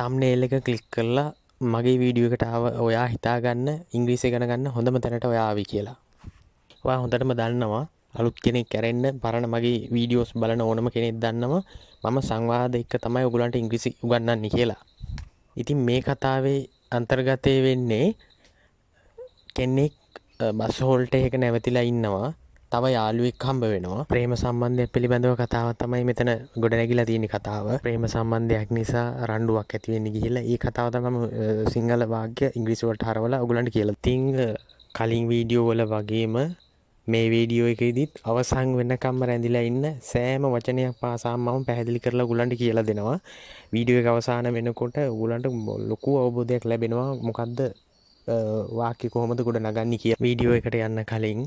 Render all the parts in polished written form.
thumbnail එක click කරලා මගේ වීඩියෝ එකට ආව ඔයා හිතා ගන්න ඉංග්‍රීසි ඉගෙන ගන්න හොඳම තැනට ඔයා ආවි කියලා. ඔයා හොඳටම දන්නවා අලුත් කෙනෙක් කැරෙන්න පරණ මගේ වීඩියෝස් බලන ඕනම කෙනෙක් දන්නවා මම සංවාද එක්ක තමයි ඔයගලන්ට ඉංග්‍රීසි උගන්වන්නේ කියලා. ඉතින් මේ කතාවේ අන්තර්ගතය වෙන්නේ කෙනෙක් බස් හෝල්ට් එකක නැවතිලා ඉන්නවා. තව යාළුවෙක් හම්බ වෙනවා. ප්‍රේම සම්බන්ධයක් පිළිබඳව කතාවක් තමයි මෙතන ගොඩනැගිලා තියෙන කතාව. ප්‍රේම සම්බන්ධයක් නිසා රණ්ඩුවක් ඇති වෙන්න ගිහිල්ලා ඒ කතාව තමයි සිංහල වාක්‍ය ඉංග්‍රීසි වලට හරවලා ඔයගලන්ට කියලා. ඉතින් කලින් වීඩියෝ වල වගේම මේ වීඩියෝ එකේදීත් අවසන් වෙනකම්ම රැඳිලා ඉන්න සෑම වචනයක් පාසාම මම පැහැදිලි කරලා ඔයගලන්ට කියලා දෙනවා. වීඩියෝ එක අවසාන වෙනකොට ඔයගලන්ට ලොකු අවබෝධයක් ලැබෙනවා මොකද්ද වාක්‍ය කොහොමද ගොඩ නගන්නේ කියලා. වීඩියෝ එකට යන්න කලින්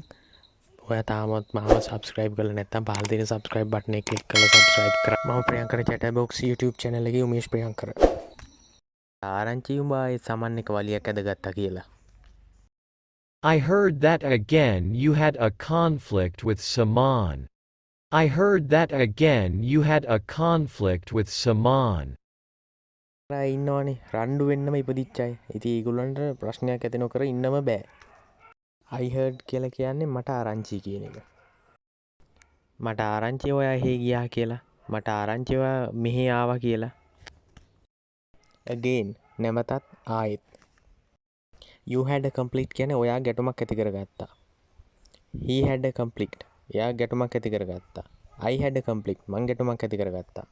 ඔයා තාමත් මාව සබස්ක්‍රයිබ් කරලා නැත්නම් පහළ තියෙන සබස්ක්‍රයිබ් බටන් එක ක්ලික් කරලා සබස්ක්‍රයිබ් කරා. මම Priyankara chat box YouTube channel එකේ උමේෂ් ප්‍රියංකර. ආරංචි උඹා ඒ සමන් එක වලියක් ඇදගත්තා කියලා. I heard that again you had a conflict with Saman. I heard that again you had a conflict with Saman. ඉන්නවනේ රණ්ඩු වෙන්නම ඉපදිච්ච අය. ඉතින් ඒගොල්ලන්ට ප්‍රශ්නයක් ඇති නොකර ඉන්නම බෑ. I heard කියලා කියන්නේ මට ආරංචි කියන එක. මට ආරංචි ඔයා එහෙ ගියා කියලා. මට ආරංචි ඔයා මෙහෙ ආවා කියලා. Again නැවතත් ආයෙත්. You had a conflict කියන්නේ ඔයා ගැටුමක් ඇති කරගත්තා. He had a conflict. එයා ගැටුමක් ඇති කරගත්තා. I had a conflict. මං ගැටුමක් ඇති කරගත්තා.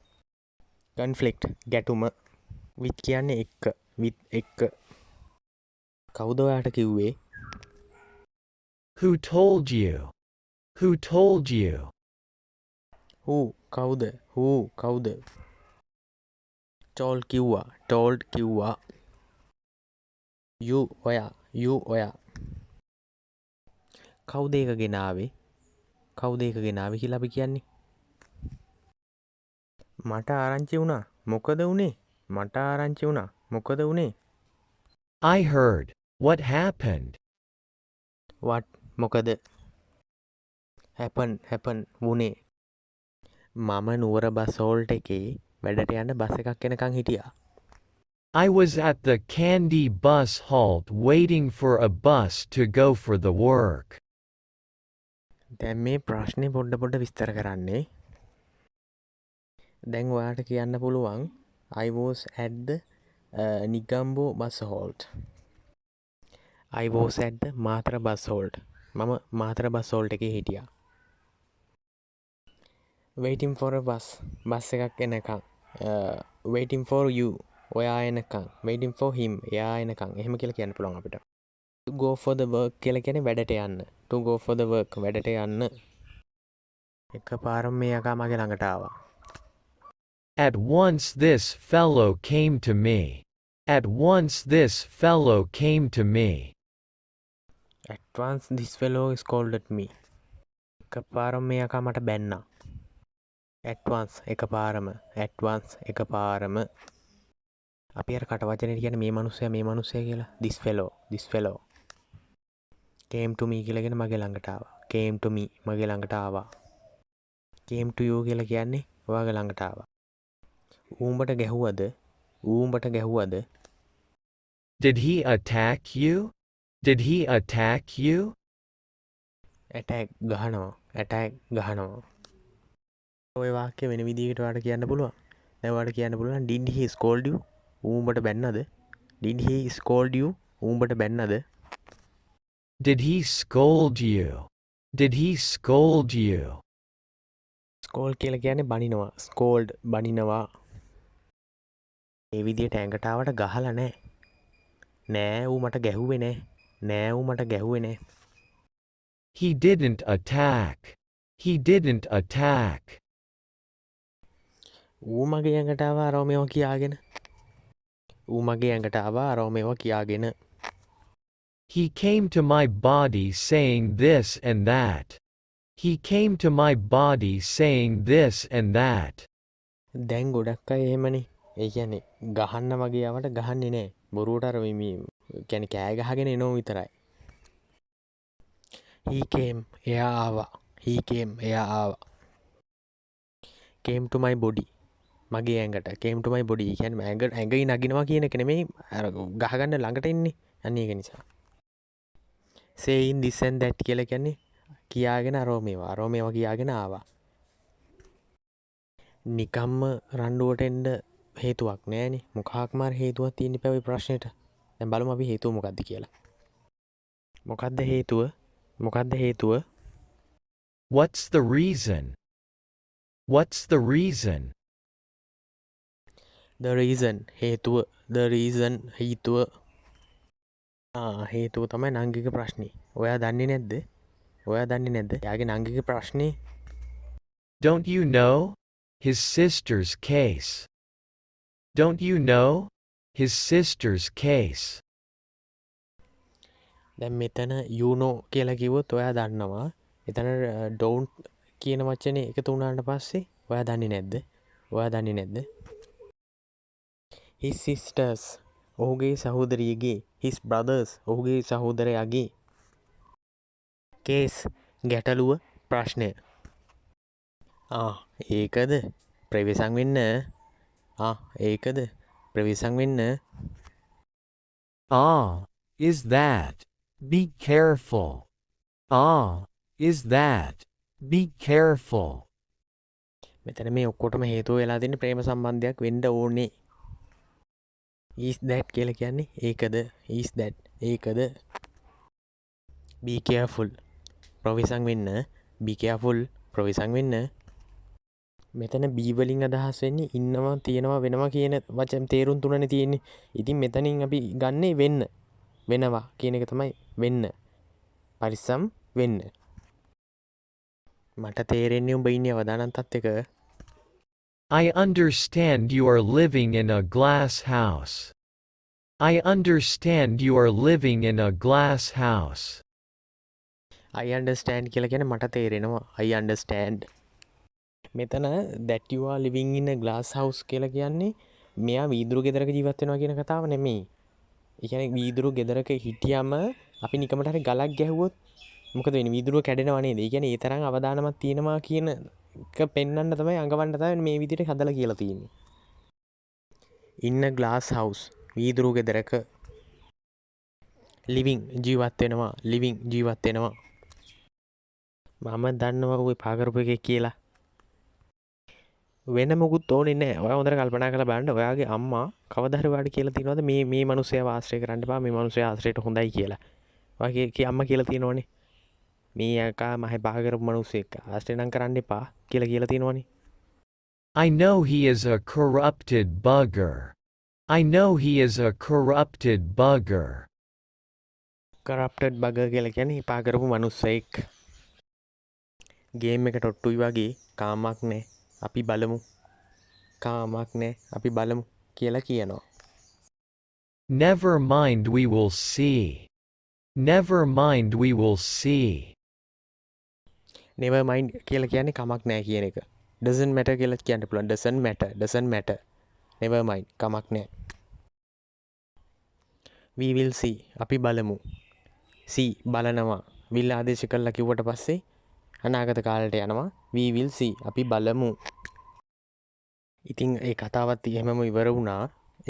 Conflict ගැටුම. with කියන්නේ එක්ක. with එක්ක. කවුද ඔයාට කිව්වේ? Who told you? Who told you? Who කවුද? Who කවුද? told කිව්වා. told කිව්වා. You ඔයා. you ඔයා. කවුද ඒක ගෙනාවේ? කවුද ඒක ගෙනාවේ කියලා අපි කියන්නේ? මට ආරංචි වුණා. මොකද උනේ? මට ආරංචි වුණා. මොකද උනේ? I heard. What happened? what මොකද? happen වුනේ. මම නුවර බස් හෝල්ට් එකේ වැඩට යන්න බස් එකක් එනකන් හිටියා. I was at the Kandy bus halt waiting for a bus to go for the work. දැන් මේ ප්‍රශ්නේ පොඩ්ඩ විස්තර කරන්නේ. දැන් ඔයාට කියන්න පුළුවන් I was at the Nigambo bus halt. I was at the Matara bus halt. මම මාතර bus halt එකේ හිටියා. waiting for a bus. Bus එකක් එනකන්. waiting for you. ඔයා එනකන්. waiting for him. එයා එනකන්. එහෙම කියලා කියන්න පුළුවන් අපිට. to go for the work කියලා කියන්නේ වැඩට යන්න. to go for the work වැඩට යන්න. එකපාරම මේ යකා මගේ ළඟට ආවා. At once this fellow came to me. At once this fellow came to me. At once this fellow scolded me. එකපාරම මේ යකා මට බැන්නා. At once එකපාරම. At once එකපාරම. අපි අර කට වචනේ කියන්නේ මේ මිනිස්සයා කියලා. this fellow came to me කියලාගෙන මගේ ළඟට ආවා. came to me මගේ ළඟට ආවා. came to you කියලා කියන්නේ ඔයාගේ ළඟට ආවා. ඌඹට ගැහුවද? Did he attack you? Did he attack you? attack ගහනවා. ඔය වාක්‍ය වෙන විදිහකට ඔයාලට කියන්න පුළුවන්. දැන් ඔයාලට කියන්න පුළුවන් did he scold you? ඌඹට බැන්නද? did he scold you? ඌඹට බැන්නද? Did he scold you? Did he scold you? scold කියලා කියන්නේ බනිනවා. scold බනිනවා. ඒ විදිහට ඇඟට ආවට ගහලා නැහැ. නෑ ඌ මට ගැහුවේ නෑ. He didn't attack. He didn't attack. ඌ මගේ ඇඟට ආවා රෝමේව කියාගෙන. He came to my body saying this and that. He came to my body saying this and that. දැන් ගොඩක් අය එහෙමනේ. ඒ කියන්නේ ගහන්න වගේ යවට ගහන්නේ නෑ. බොරුවට අර මේ කියන්නේ කෑ ගහගෙන එනෝ විතරයි. He came එයා ආවා. came to my body මගේ ඇඟට came to my body කියන්නේ ඇඟයි නගිනවා කියන එක නෙමෙයි අර ගහගන්න ළඟට එන්නේ. අන්න ඒක නිසා. saying this and that කියලා කියන්නේ කියාගෙන අරෝ මේවා කියාගෙන ආවා. නිකම්ම රණ්ඩුවට එන්න හේතුවක් නෑනේ. මොකක් මාර හේතුවක් තියෙන්න බෑ ওই ප්‍රශ්නෙට. දැන් බලමු අපි හේතුව මොකක්ද කියලා. මොකක්ද හේතුව? මොකක්ද හේතුව? What's the reason? What's the reason? The reason හේතුව. The reason හේතුව. හේතුව තමයි නංගිගේ ප්‍රශ්නේ. ඔයා දන්නේ නැද්ද? ඔයා දන්නේ නැද්ද? එයාගේ නංගිගේ ප්‍රශ්නේ. Don't you know? His sister's case. Don't you know? His sister's case. දැන් මෙතන you know කියලා කිව්වොත් ඔයා දන්නවා. එතන don't කියන වචනේ එකතු වුණාට පස්සේ ඔයා දන්නේ නැද්ද? ඔයා දන්නේ නැද්ද? His sisters ඔහුගේ සහෝදරියගේ his brothers ඔහුගේ සහෝදරයාගේ case ගැටලුව ප්‍රශ්නය. ඒකද ප්‍රවේශම් වෙන්න. ඒකද ප්‍රවේශම් වෙන්න. Is that? Be careful. Is that? Be careful. මෙතන මේ ඔක්කොටම හේතුව වෙලා තියෙන ප්‍රේම සම්බන්ධයක් වෙන්න ඕනේ. is that කියලා කියන්නේ ඒකද? is that ඒකද? be careful ප්‍රවේශම් වෙන්න. be careful ප්‍රවේශම් වෙන්න. මෙතන be වලින් අදහස් වෙන්නේ ඉන්නවා තියෙනවා වෙනවා කියන වචන තේරුම් තුනනේ තියෙන්නේ. ඉතින් මෙතනින් අපි ගන්නේ වෙන්න. වෙනවා කියන එක තමයි වෙන්න. පරිස්සම් වෙන්න. මට තේරෙන්නේ උඹ ඉන්නේ අවදානම් තත්ත්වයක. I understand you are living in a glass house. I understand you are living in a glass house. I understand කියලා කියන්නේ මට තේරෙනවා. I understand. මෙතන that you are living in a glass house කියලා කියන්නේ මෙයා වීදුරු ගෙදරක ජීවත් වෙනවා කියන කතාව නෙමෙයි. ඒ කියන්නේ වීදුරු ගෙදරක හිටියම අපි නිකමට හරි ගලක් ගැහුවොත් මොකද වෙන්නේ? වීදුරුව කැඩෙනව නේද? ඒ කියන්නේ ඒ තරම් අවදානමක් තියෙනවා කියන එක පෙන්වන්න තමයි අඟවන්න තමයි මේ විදිහට හදලා කියලා තියෙන්නේ. in a glass house වීදුරු ගෙදරක living ජීවත් වෙනවා. living ජීවත් වෙනවා. මම දන්නවා ඔය පාකරපු එකේ කියලා. වෙන මොකුත් ඕනේ නැහැ. ඔයා හොඳට කල්පනා කරලා බලන්න ඔයාගේ අම්මා කවදා හරි ඔයාලට කියලා තියෙනවද මේ මිනිස්සයා ආශ්‍රය කරන්න එපා මේ මිනිස්සයා ආශ්‍රයට හොඳයි කියලා. ඔයාගේ අම්මා කියලා තියෙනවනේ. මේ අකා මහ බාහ කරපු මිනිස්සෙක් ආශ්‍රය නම් කරන්න එපා කියලා තියෙනවනේ. I know he is a corrupted bugger. I know he is a corrupted bugger. corrupted bugger කියලා කියන්නේ බාහ කරපු මිනිස්සෙක්. ගේම් එකට ඔට්ටුයි වගේ කාමක් නැහැ. අපි බලමු. කාමක් නැහැ. අපි බලමු කියලා කියනවා. Never mind, we will see. Never mind, we will see. never mind කියලා කියන්නේ කමක් නැහැ කියන එක. doesn't matter කියලා කියන්න පුළුවන්. doesn't matter. never mind කමක් නැහැ. we will see අපි බලමු. see බලනවා. will ආදේශ කරලා කිව්වට පස්සේ අනාගත කාලයට යනවා. we will see අපි බලමු. ඉතින් ඒ කතාවත් එහෙමම ඉවර වුණා.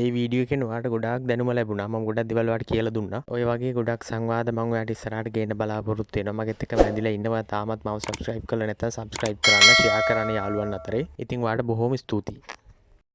ඒ වීඩියෝ එකෙන් ඔයාලට ගොඩාක් දැනුම ලැබුණා. මම ගොඩක් දේවල් ඔයාලට කියලා දුන්නා. ඔය වගේ ගොඩක් සංවාද මම ඔයාලට ඉස්සරහට ගේන්න බලාපොරොත්තු වෙනවා. මගෙත් එක්ක වැඳිලා ඉන්නවා. තාමත් මම subscribe කරලා නැත්නම් subscribe කරන්න, share කරන්න යාළුවන් අතරේ. ඉතින් ඔයාලට බොහොම ස්තුතියි.